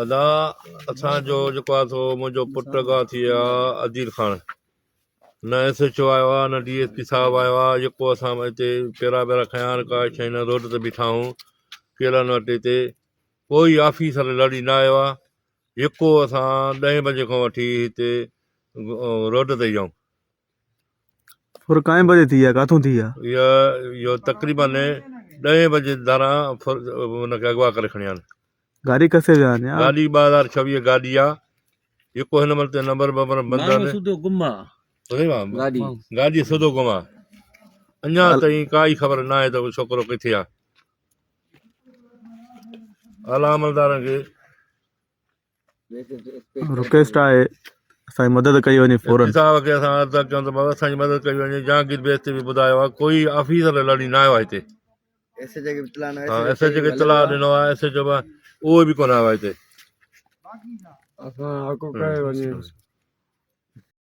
अदा असांजो जेको आहे सो मुंहिंजो पुटु गा थी विया अदील खान न SHO आयो आहे न DSP साहिबु आयो आहे जेको असां हिते पहिरां खयां का शइ न रोड ते बीठा आहियूं केरनि वटि हिते कोई ऑफिसर लड़ी न आयो आहे जेको असां 10 बजे खां वठी हिते रोड ते ई आहियूं फिर काएं बजे थी है काथों थी है इहो तक़रीबन 10 बजे धारा हुनखे अगवा करे खणी आहिनि गाड़ी कैसे जाने यार गाॾी 2026 गाॾी आहे जेको हिन महिल ते नंबर बंदि आहे गाॾी सुधो गुम आहे अञा ताईं काई ख़बर न आहे त उहो छोकिरो किथे आहे आला अमलदारनि खे रिक्वेस्ट आहे असांजी मदद कई वञे फौरन साहिब खे असां अर्ज़ु कयूं त बाबा असांजी मदद कई वञे जहांगीर बेस ते बि ॿुधायो आहे कोई ऑफिसर लड़ी न आयो आहे हिते SHO खे इतलाह ॾिनो आहे SHO उहो बि कोन आयो आहे हिते